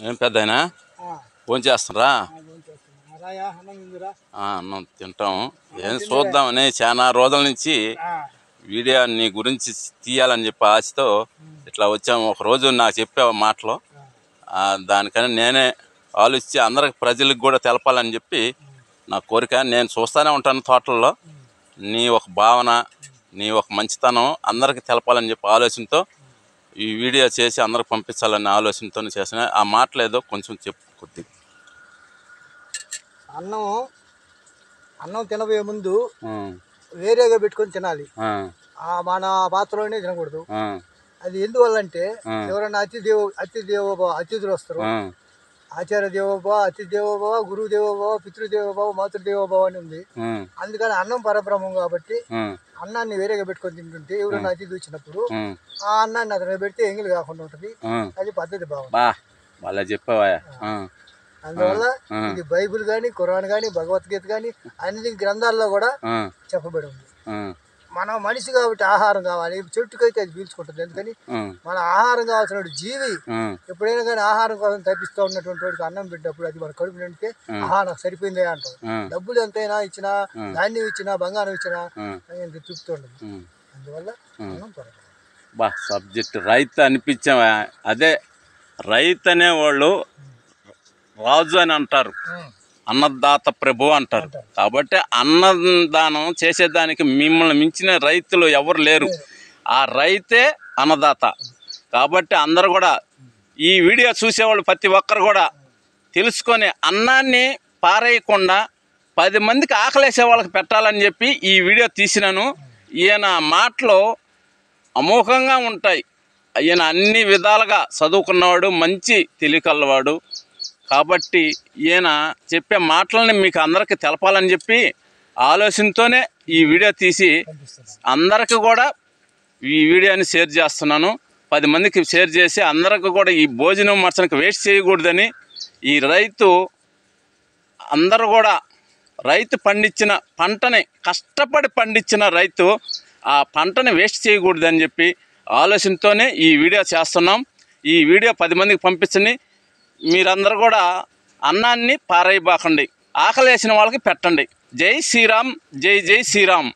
ఏం పెద్దయినా ఫోన్ చేస్తున్నారా? అన్నం తింటాం. ఏం చూద్దామని చాలా రోజుల నుంచి వీడియో నీ గురించి తీయాలని చెప్పి ఆశతో ఇట్లా వచ్చాము. ఒకరోజు నాకు చెప్పే మాటలు దానికని నేనే ఆలోచించి అందరికి ప్రజలకు కూడా తెలపాలని చెప్పి నా కోరిక. నేను చూస్తూనే ఉంటాను తోటల్లో. నీ ఒక భావన, నీ ఒక మంచితనం అందరికి తెలపాలని చెప్పి ఆలోచనతో ఈ వీడియో చేసి అందరికి పంపించాలనే ఆలోచనతో చేసిన. ఆ మాటలు ఏదో కొంచెం చెప్పు కొద్దిగా. అన్నం తినబోయే ముందు వేరేగా పెట్టుకొని తినాలి. మన పాత్రలోనే తినకూడదు. అది ఎందువల్ల అంటే ఎవరైనా అతిథులు వస్తారు. ఆచార్య దేవోభవ, అతిథి దేవోభవ, గురువు దేవోభవ, పితృదేవోభవ, మాతృదేవోభవ అని ఉంది. అందుకని అన్నం పరబ్రహ్మం కాబట్టి అన్నాన్ని వేరేగా పెట్టుకొని తింటుంటే ఎవరైనా అతిథి వచ్చినప్పుడు ఆ అన్నాన్ని అతను పెడితే ఎంగిలి కాకుండా ఉంటది. అది పద్ధతి బాగుంది. చెప్పావా? అందువల్ల ఇది బైబిల్ గాని, ఖురాన్ గాని, భగవద్గీత గాని అన్ని గ్రంథాల్లో కూడా చెప్పబడి ఉంది. మనం మనిషి కాబట్టి ఆహారం కావాలి. చెట్టుకైతే అది పీల్చుకుంటుంది. ఎందుకని మన ఆహారం కావాల్సిన జీవి ఎప్పుడైనా కానీ ఆహారం కోసం తప్పిస్తూ ఉన్నటువంటి వాడికి అన్నం పెట్టినప్పుడు అది మన కడుపు నిండితే నాకు సరిపోయిందే అంటాం. డబ్బులు ఎంతైనా ఇచ్చినా, ధాన్యం ఇచ్చినా, బంగారం ఇచ్చినా తృప్తి ఉండదు. అందువల్ల అన్నం సబ్జెక్ట్ రైతు అనిపించావా? అదే రైతు అనేవాళ్ళు రాజు అని అంటారు, అన్నదాత ప్రభు అంటారు. కాబట్టి అన్నదానం చేసేదానికి మిమ్మల్ని మించిన రైతులు ఎవరు లేరు. ఆ రైతే అన్నదాత. కాబట్టి అందరు కూడా ఈ వీడియో చూసేవాళ్ళు ప్రతి ఒక్కరు కూడా తెలుసుకొని అన్నాన్ని పారేయకుండా 10 మందికి ఆకలేసే వాళ్ళకి పెట్టాలని చెప్పి ఈ వీడియో తీసినాను. ఈయన మాటలు అమోఘంగా ఉంటాయి. ఈయన అన్ని విధాలుగా చదువుకున్నవాడు, మంచి తెలివికల్లవాడు. కాబట్టి ఈయన చెప్పే మాటలని మీకు అందరికీ తెలపాలని చెప్పి ఆలోచనతోనే ఈ వీడియో తీసి అందరికీ కూడా ఈ వీడియోని షేర్ చేస్తున్నాను. 10 మందికి షేర్ చేసి అందరికీ కూడా ఈ భోజనం మర్చనకి వేస్ట్ చేయకూడదని, ఈ రైతు అందరూ కూడా రైతు పండించిన పంటని కష్టపడి పండించిన రైతు ఆ పంటని వేస్ట్ చేయకూడదని చెప్పి ఆలోచనతోనే ఈ వీడియో చేస్తున్నాం. ఈ వీడియో 10 మందికి పంపించండి. మీరందరూ కూడా అన్నాన్ని పారేయబాకండి, ఆకలేసిన వాళ్ళకి పెట్టండి. జై శ్రీరామ్, జై జై శ్రీరామ్.